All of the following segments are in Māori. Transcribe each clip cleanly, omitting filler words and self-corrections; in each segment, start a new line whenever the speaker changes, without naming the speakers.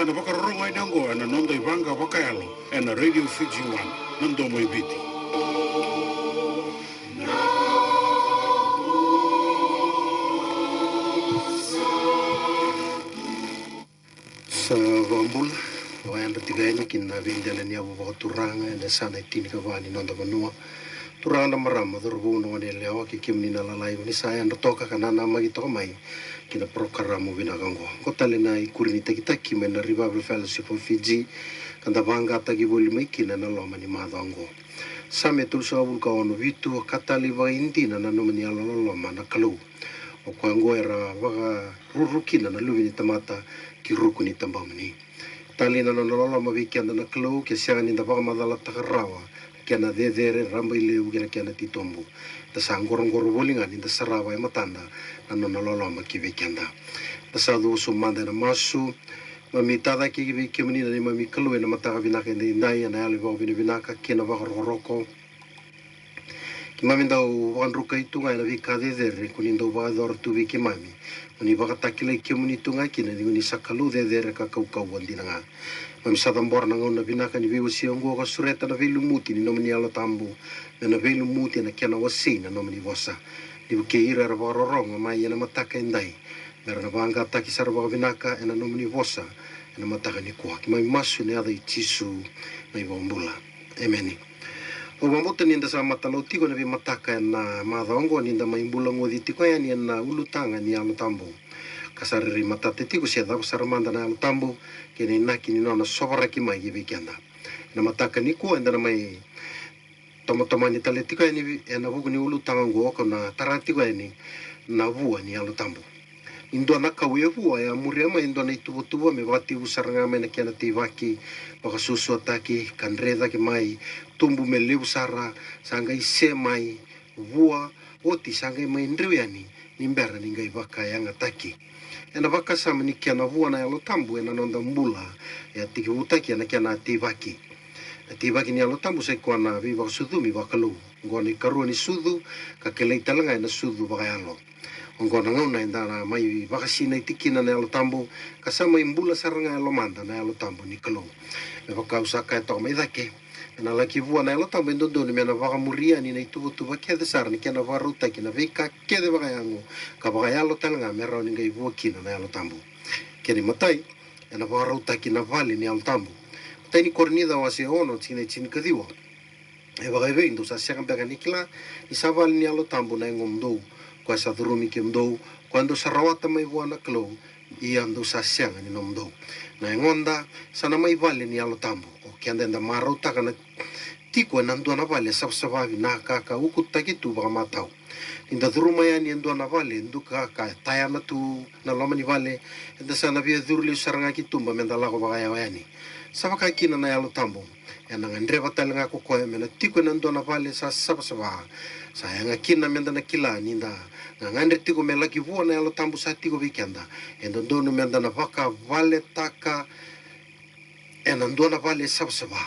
na bakaronga inango na nondo ibanga bakayalo na Radio Fiji 1 nando mo ibiti. Sa vambul wayanda tigayna kinna vindela ni abu turanga na sana itini kavani nondo manua turanga marama durbuno ne lewa ki kimni na lalai ni saya ndotoka kanana magito mai kina programa vinagango kotale na ikurini takitaki mena Revival Fellowship of Fiji kanda banga tagi boli mai kina na loma ni madango same tulsa bulka ono vitu katali va indina na nomani ala loma na kalu o kwango era vaga rurukina na luvini tamata ki rukuni tambamni tali na loma vikenda na kalu ke siani nda vaga madala takarawa kena dedere ramba ile ugina kena titombo ta sangorongoro bolinga ni ta sarava e matanda na loloma ki vikenda ta sadu sumanda na masu mami tada ki vikemni na mami kalu na mataga vinaka ndai na ale va vinaka kena va roroko ki mami ndau wanruka itunga na vika dedere kunindo va dor tu viki mami ni va takila kemni tunga kina ni sakalu dedere ka kau wandinanga mami sadambor na ngona vinaka ni viu siongo ka sureta na vilu muti ni nomani ala tambu na vilu muti na kena wasina nomani wasa ni ke ira ra rorong mai na mataka indai mera na banga taki sarwa vinaka na nomani wasa na mataka ni kwa ki mai masu ne ada itisu mai bombula amen o mamota ni nda sa matalo tiko na vi mataka na madongo ni nda mai mbula ngodi tiko ya ni na ulutanga ni ala tambu kasariri matate tiko sia da saramanda na ala tambu kene naki ni nona sobara ki mai vikenda na mataka ni ko enda na mai toma ni tale tiko ni na bugu ni ulutanga ngo ko na tarati ko ni na vua ni ala tambu indo na kawe vua ya muriama indo na itubutubu me vati usaranga me na kena tivaki baka susu ataki kanreda ki mai tumbu me leu sara sanga ise mai vua oti sanga mai ndriani nimbera ninga ibaka yanga taki ena vaka sama ni kena vua na alo tambu ena nonda mbula ya tiki utaki ena kena tivaki ni alo tambu sai kwa na viva sudumi vakalu ngoni karua ni sudu ka kelei talanga ena sudu baka alo ngona ngona indana mai vakasina itikina na alo tambu kasama imbula saranga alo manda na alo tambu ni kalu me vaka usaka to mai dake na laki vua na alo tambu ndondo ni mena vaka muria ni na itubutu vake de sar ni kena varuta kina vika kede vaka yango ka vaka alo talanga mera ni ngai vua kina na alo tambu keni matai na varuta kina vali ni alo tambu tai ni kornida wase ono tsine kadiwa e vaka vendo sa siakan pega nikla ni saval ni alo tambu na ngomdo kwa sa durumi ke mdo quando sa rawata mai buana klo i ando sa sianga ni nomdo na ngonda sana mai vale ni alo tambo o ke anda marauta kana tiko na ndo na vale sa vavi na ka ukuta kitu ba matau inda duruma ya ni ndo na vale ndu ka taya na tu na loma ni vale inda sana via durli saranga kitumba menda lago ba ya yani sa ka kina na alo tambo yana ngandreva talanga ko ko mena tiko na ndo na vale sa sayanga kina menda na kila ninda ngandre tiko mela ki vua na alo tambu sa tiko vikenda endo dono menda na vaka vale taka ena ndo na vale sabsaba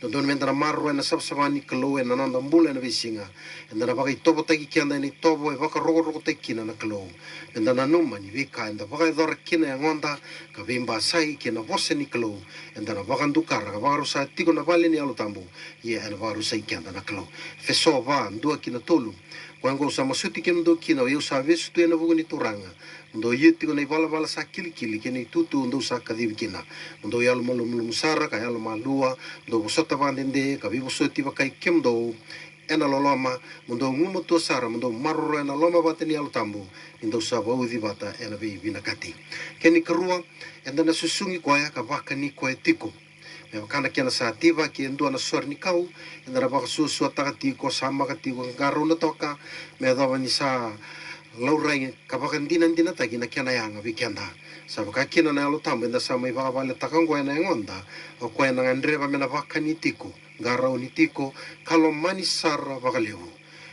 dono menda na marro na sabsaba ni klo ena nanda mbula na visinga enda na vaka itobo taki kenda ni tobo e vaka rogo taki na klo enda na numa ni vika enda vaka dor kina ngonda ka vimba sai kina vose ni klo enda na vaka ndukara ka vaka sa tiko na vale ni alo tambu ye ena vaka sai kenda na klo feso va ndua kina tolu kwango sa masuti ke ndo kina eu sa vesu tu ena vugu ni turanga ndo yeti ko nei vala sa kili ke nei tutu ndo sa kadivi kina ndo yalo malo musara ka yalo malua ndo bosota vandende ka vivo soti va kai kemdo ena loloma ndo ngumo to sara ndo marro ena loma bateni alo tambu ndo sa vaudi bata ena vi vinakati keni karua enda na susungi kwa ya ka vaka ni kwa etiko me kana kena sa tiva ki ndo na sor ni kau enda na vaka susu ataka ko sama ka tiko ngaro na toka me dava ni sa laurai ka vaka ndina ta kina kena yanga vikenda sa vaka kina na alo tambu enda sa mai vaka vale takango ena ngonda o kwa ena ngandreva me na vaka ni tiko garau ni tiko kalau mani sara vaka lewu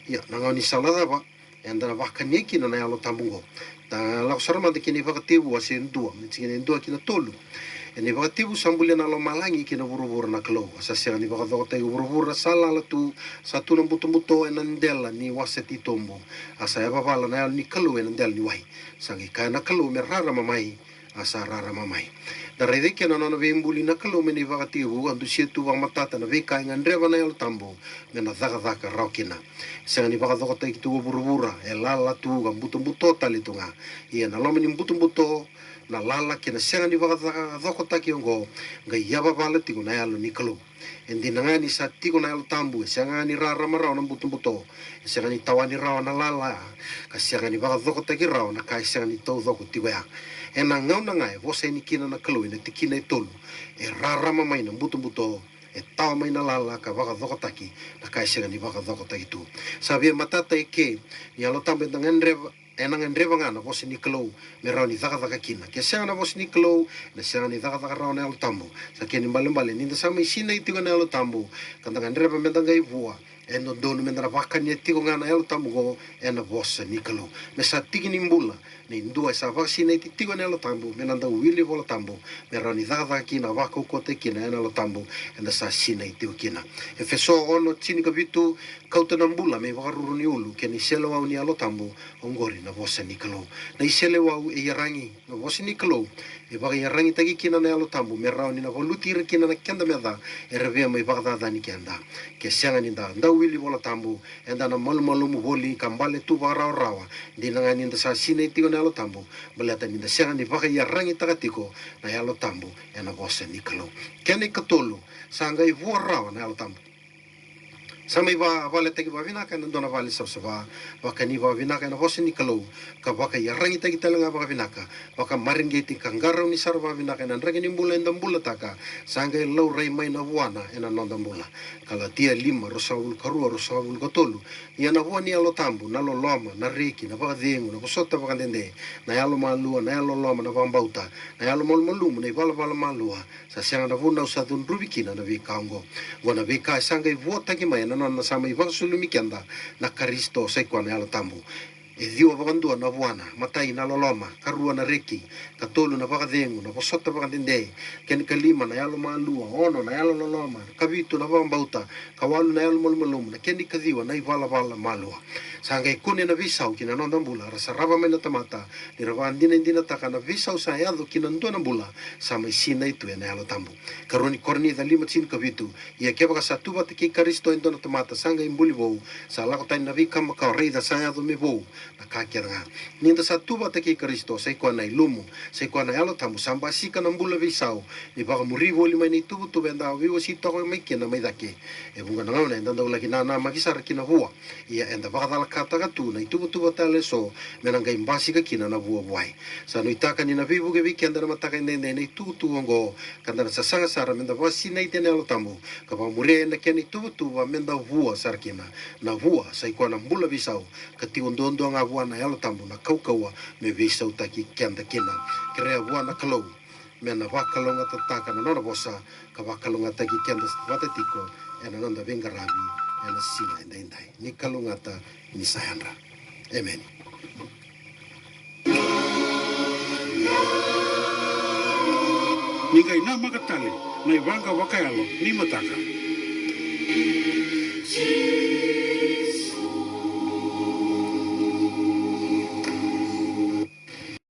ya nangau ni salada ba enda na vaka ni kina na alo tambungo ta la sarma de kini vaka tibu ase ndua mitsine ndua kina tolu ene vaka tibu sambule na lo malangi kina vuruvur na klo asa sia ni vaka dota vuruvur sala la tu satu na buto ena ndela ni waseti tombo asa ya vala na ni kalo ena ndel ni wai sangi kana kalo me rara mamai asa rara mamai da rei ke na ve mbuli na kalo me ni vakati hu andu sia tu wa matata na ve ka ngandreva na el tambo me na daga rokina sanga ni vaka doko tai tu burubura e lala tu ga buto tali tunga ia na lomani buto na lala ke na sanga ni vaka doko taki ongo ga yaba vala tigo na alo ni kalo endi nanga ni sa tigo na alo tambo sanga ni rara mara na buto sanga ni tawani rawa na lala ka sanga ni vaka doko taki rawa na kai sanga ni tau doko tigo ya e na ngau na ngai vose ni kina na kalo ina tikina tolu e rara mamai na buto e tau mai na lala ka vaka doko taki na kai sanga ni vaka doko taki tu sabia matata e ke ni alo tambo na ngendreva e na ngendreva ngana vose ni kalo me rau ni daka kina ke sanga na vose ni kalo na sanga ni daka rau na alo tambo sa ke ni mbale ni sa mai sina itigo na alo tambo kanda ngendreva me ngai vua e no dono me na vaka ni tigo ngana alo tambo go e na vose ni kalo me sa tiki ni mbula ni ndua sa vaksina iti tigo na alo tambo me nanda wili vola tambo me rau ni daka kina vaka ukote kina e na alo tambo e na sa sina itigo kina e feso ono chini ka vitu kauta na mbula me vakaruru ni ulu ke ni selo au ni alo tambo ongori na vose ni kalo na isele wau e yarangi na vose ni kalo e vaka yarangi tagi kina na alo tambo me rau ni na voluti kina na kenda me da e revea mai vaka da ni kenda ke sianga ni da wili vola tambo e da na malu mu voli kambale tu vaka rawa di na ngani da sa sina itigo na alo tambo balata ni da sianga ni vaka yarangi tagatiko na alo tambo e na vose ni kalo kene katolo sanga i vua rawa na alo tambo samai vale tagi vinaka na dona vale sa vaka ni vinaka na vose ni kalo ka vaka yarangi tagi talanga vaka vinaka vaka maringeti kangaro ni sar vinaka na rangi ni mbula enda mbula taka sanga i lau rai mai na vuana ena nonda mbula kala tia lima rosaul karua rosaul katolu ia na vua ni alo tambu na loloma na reki na vaka dengu na kusota vaka dende na yalo malua na yalo loma na vambauta na yalo malumu na ivala malua sa sianga na vuna usadun rubikina na vikaongo wana vika sanga i vua tagi mai na sama i vakasulu kenda na karisto sai kwa na alo tambu e dio vakandua na vuana matai na loloma karua na reki katolu na vakadengu na posota vakadende ken kalima na yalo malua ono na yalo loloma kavitu na vambauta kawalu na yalo malum na ken kadiwa na ivala malua sanga ikune na visau kina nonda mbula rasa rava mai na tamata ni rava andina taka na visau sa yado kina ndona mbula sama isina itu na yalo tambu karoni korni da lima chin kavitu ia keva satu vate ki karisto ndona tamata sanga imbuli vou sa lako tain na vikama ka reida sa yado me vou na kakiranga ninda satu vate ki karisto sai kwa na ilumu sai kwa na yalo tambu samba sika na mbula visau ni baka murivo lima ni tu benda vivo si toko mai kina mai dake e bunga na ngana ndanda ulaki na magisar kina hua ia enda baka kata katu na itu tale so menanga imbasi ka kina na bua buai sa no itaka ni na vivu ke weekend na mataka nene na itu ngo kanda sa sanga sara menda vasi na itene alo tambu ka pa mure na ken itu wa menda vua sarkina na vua sa iko na mbula visau ka ti ondondo nga vua na alo tambu na kaukawa me visau taki kenda kina krea vua na kalo mena vakalonga tataka na nona bosa ka vakalonga taki kenda vatetiko ena nonda vengaravi ena sila indai ni kalungata ni sayandra amen
ni kai na makatale mai wanga wakayalo ni mataka